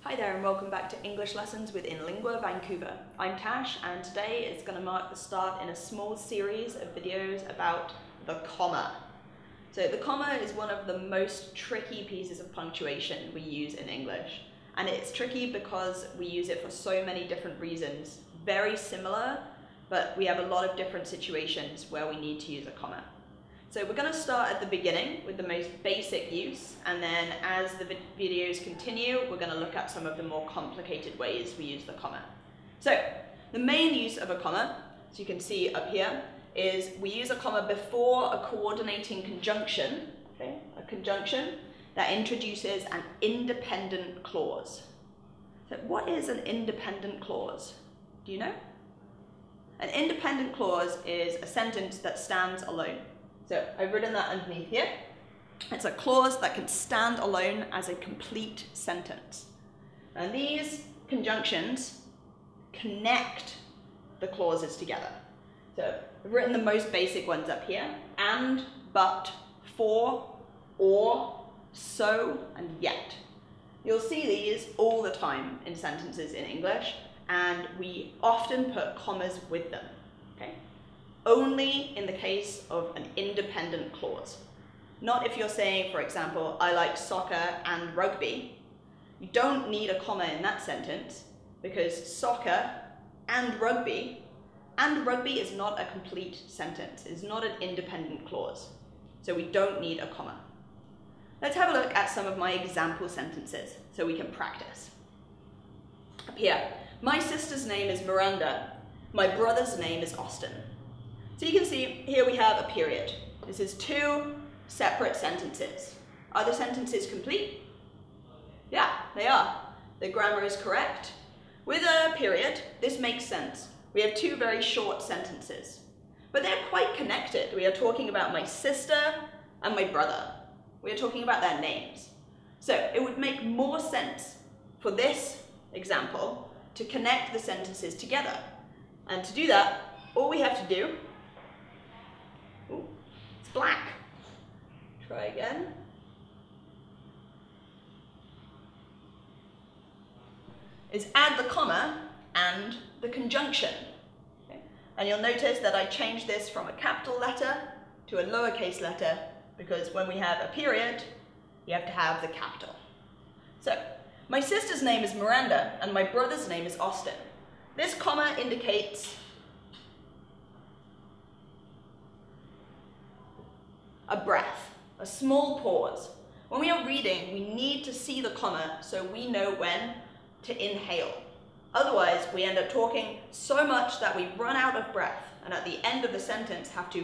Hi there and welcome back to English Lessons with Inlingua, Vancouver. I'm Tash and today is going to mark the start in a small series of videos about the comma. So the comma is one of the most tricky pieces of punctuation we use in English. And it's tricky because we use it for so many different reasons. Very similar, but we have a lot of different situations where we need to use a comma. So we're going to start at the beginning with the most basic use, and then as the videos continue, we're going to look at some of the more complicated ways we use the comma. So the main use of a comma, as you can see up here, is we use a comma before a coordinating conjunction, okay, a conjunction that introduces an independent clause. So what is an independent clause? Do you know? An independent clause is a sentence that stands alone. So I've written that underneath here. It's a clause that can stand alone as a complete sentence. And these conjunctions connect the clauses together. So I've written the most basic ones up here: and, but, for, or, so, and yet. You'll see these all the time in sentences in English, and we often put commas with them, okay? Only in the case of an independent clause. Not if you're saying, for example, I like soccer and rugby. You don't need a comma in that sentence because soccer and rugby is not a complete sentence. It's not an independent clause. So we don't need a comma. Let's have a look at some of my example sentences so we can practice. Up here, my sister's name is Miranda. My brother's name is Austin. So you can see here we have a period. This is two separate sentences. Are the sentences complete? Yeah, they are. The grammar is correct. With a period, this makes sense. We have two very short sentences, but they're quite connected. We are talking about my sister and my brother. We are talking about their names. So it would make more sense for this example to connect the sentences together. And to do that, all we have to do, ooh, it's black. Try again. Is add the comma and the conjunction. Okay. And you'll notice that I changed this from a capital letter to a lowercase letter because when we have a period, you have to have the capital. So, my sister's name is Miranda and my brother's name is Austin. This comma indicates a breath, a small pause. When we are reading, we need to see the comma so we know when to inhale. Otherwise, we end up talking so much that we run out of breath, and at the end of the sentence have to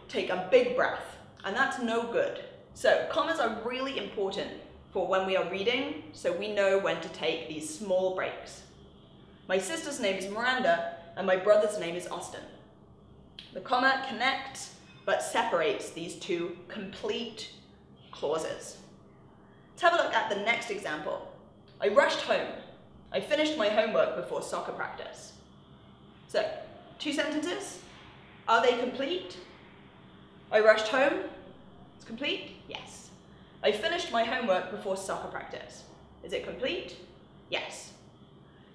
take a big breath, and that's no good. So commas are really important for when we are reading, so we know when to take these small breaks. My sister's name is Miranda, and my brother's name is Austin. The comma connects but separates these two complete clauses. Let's have a look at the next example. I rushed home. I finished my homework before soccer practice. So, two sentences. Are they complete? I rushed home. It's complete? Yes. I finished my homework before soccer practice. Is it complete? Yes.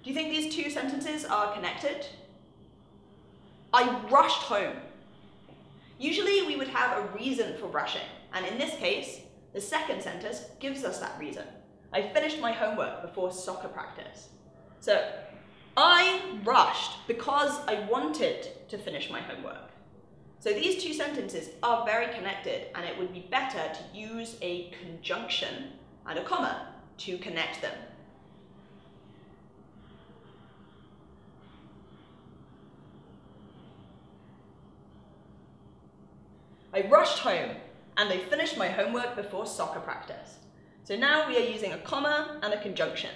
Do you think these two sentences are connected? I rushed home. Usually we would have a reason for rushing, and in this case, the second sentence gives us that reason. I finished my homework before soccer practice. So, I rushed because I wanted to finish my homework. So these two sentences are very connected, and it would be better to use a conjunction and a comma to connect them. I rushed home and I finished my homework before soccer practice. So now we are using a comma and a conjunction.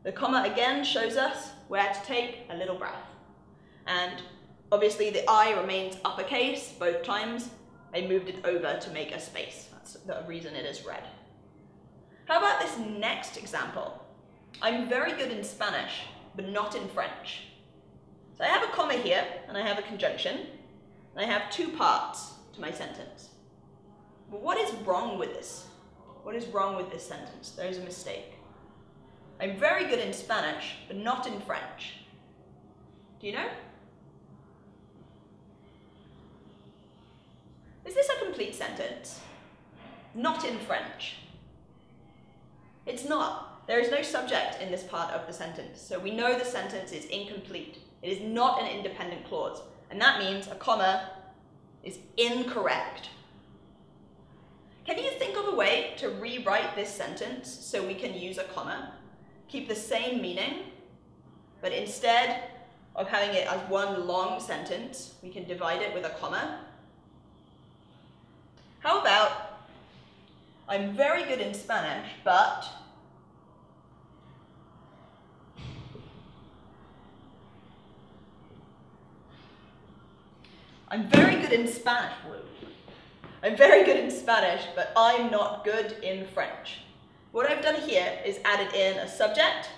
The comma again shows us where to take a little breath. And obviously the I remains uppercase both times. I moved it over to make a space. That's the reason it is red. How about this next example? I'm very good in Spanish, but not in French. So I have a comma here and I have a conjunction. And I have two parts to my sentence. But what is wrong with this? What is wrong with this sentence? There is a mistake. I'm very good in Spanish, but not in French. Do you know? Is this a complete sentence? Not in French. It's not. There is no subject in this part of the sentence, so we know the sentence is incomplete. It is not an independent clause, and that means a comma is incorrect. Can you think of a way to rewrite this sentence so we can use a comma? Keep the same meaning, but instead of having it as one long sentence, we can divide it with a comma. How about, I'm very good in Spanish, but I'm very good in Spanish. I'm very good in Spanish, but I'm not good in French. What I've done here is added in a subject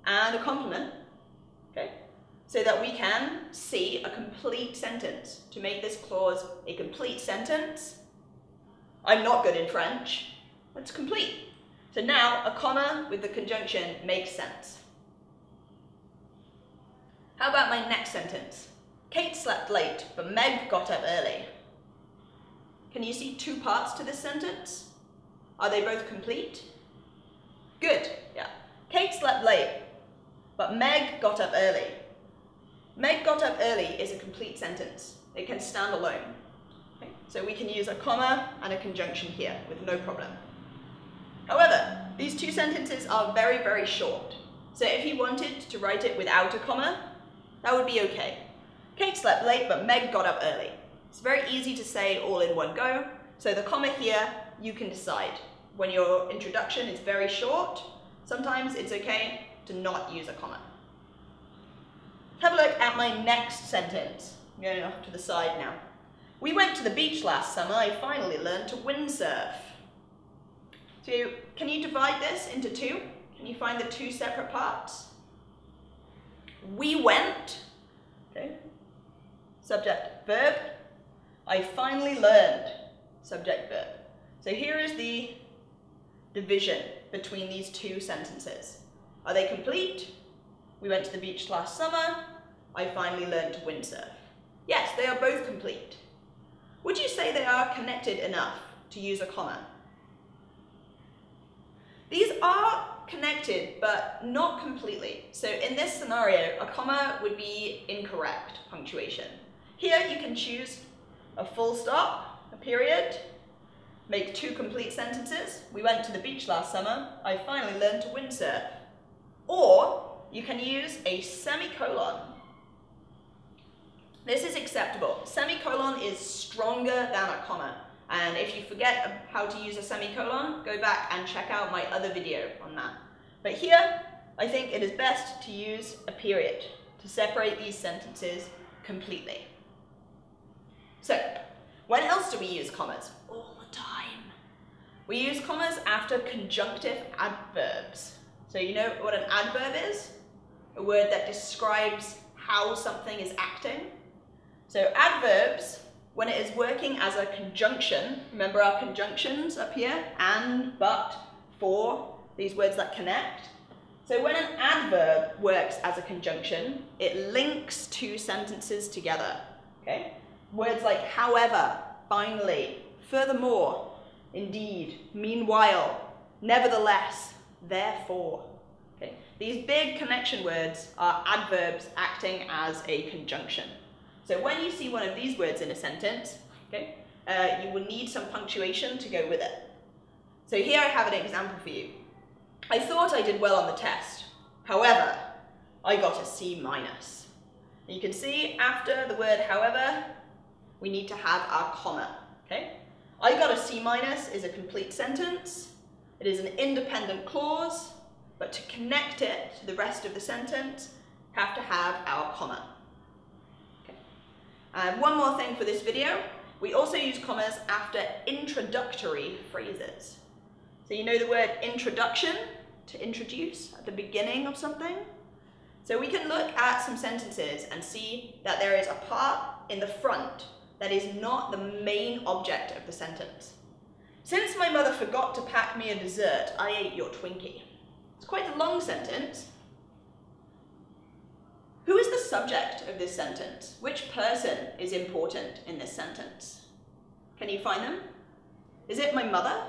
and a complement, okay? So that we can see a complete sentence. To make this clause a complete sentence, I'm not good in French, it's complete. So now a comma with the conjunction makes sense. How about my next sentence? Kate slept late, but Meg got up early. Can you see two parts to this sentence? Are they both complete? Good, yeah. Kate slept late, but Meg got up early. Meg got up early is a complete sentence. It can stand alone. Okay? So we can use a comma and a conjunction here with no problem. However, these two sentences are very, very short. So if you wanted to write it without a comma, that would be okay. Kate slept late, but Meg got up early. It's very easy to say all in one go. So the comma here, you can decide. When your introduction is very short, sometimes it's okay to not use a comma. Have a look at my next sentence. I'm going off to the side now. We went to the beach last summer. I finally learned to windsurf. So can you divide this into two? Can you find the two separate parts? We went, okay. Subject, verb. I finally learned, subject, verb. So here is the division between these two sentences. Are they complete? We went to the beach last summer. I finally learned to windsurf. Yes, they are both complete. Would you say they are connected enough to use a comma? These are connected, but not completely. So in this scenario, a comma would be incorrect punctuation. Here you can choose a full stop, a period, make two complete sentences. We went to the beach last summer. I finally learned to windsurf. Or you can use a semicolon. This is acceptable. Semicolon is stronger than a comma. And if you forget how to use a semicolon, go back and check out my other video on that. But here, I think it is best to use a period to separate these sentences completely. So, when else do we use commas? All the time. We use commas after conjunctive adverbs. So you know what an adverb is? A word that describes how something is acting. So adverbs, when it is working as a conjunction, remember our conjunctions up here? And, but, for, these words that connect. So when an adverb works as a conjunction, it links two sentences together, okay? Words like however, finally, furthermore, indeed, meanwhile, nevertheless, therefore. Okay? These big connection words are adverbs acting as a conjunction. So when you see one of these words in a sentence, okay, you will need some punctuation to go with it. So here I have an example for you. I thought I did well on the test. However, I got a C-. You can see after the word however, we need to have our comma, okay? I got a C- is a complete sentence. It is an independent clause, but to connect it to the rest of the sentence, have to have our comma. Okay. And one more thing for this video, we also use commas after introductory phrases. So you know the word introduction, to introduce at the beginning of something? So we can look at some sentences and see that there is a part in the front that is not the main object of the sentence. Since my mother forgot to pack me a dessert, I ate your Twinkie. It's quite a long sentence. Who is the subject of this sentence? Which person is important in this sentence? Can you find them? Is it my mother?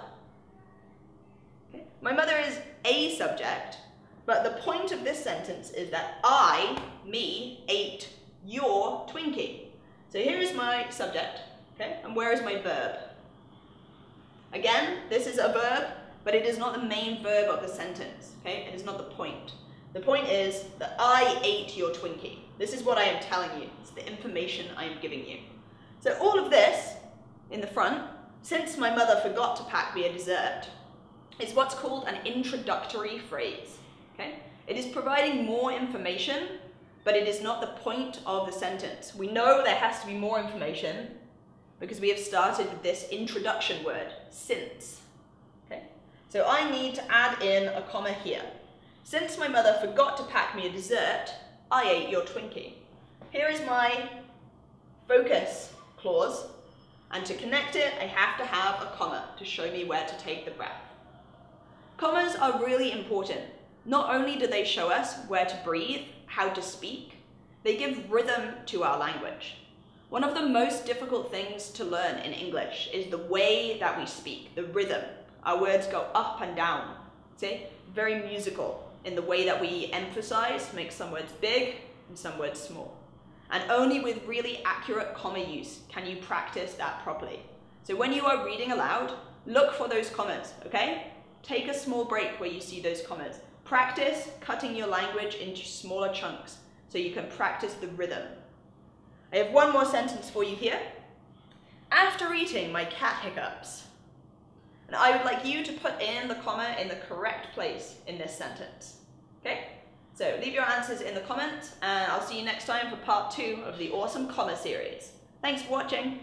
Okay. My mother is a subject, but the point of this sentence is that I, me, ate your Twinkie. So here is my subject, okay? And where is my verb? Again, this is a verb, but it is not the main verb of the sentence, okay? It is not the point. The point is that I ate your Twinkie. This is what I am telling you. It's the information I am giving you. So all of this in the front, since my mother forgot to pack me a dessert, is what's called an introductory phrase, okay? It is providing more information, but it is not the point of the sentence. We know there has to be more information because we have started with this introduction word, since, okay? So I need to add in a comma here. Since my mother forgot to pack me a dessert, I ate your Twinkie. Here is my focus clause, and to connect it, I have to have a comma to show me where to take the breath. Commas are really important. Not only do they show us where to breathe, how to speak, they give rhythm to our language. One of the most difficult things to learn in English is the way that we speak, the rhythm. Our words go up and down, see? Very musical in the way that we emphasize, make some words big and some words small. And only with really accurate comma use can you practice that properly. So when you are reading aloud, look for those commas, okay? Take a small break where you see those commas. Practice cutting your language into smaller chunks so you can practice the rhythm. I have one more sentence for you here. After eating, my cat hiccups. And I would like you to put in the comma in the correct place in this sentence. Okay? So leave your answers in the comments, and I'll see you next time for part 2 of the awesome comma series. Thanks for watching.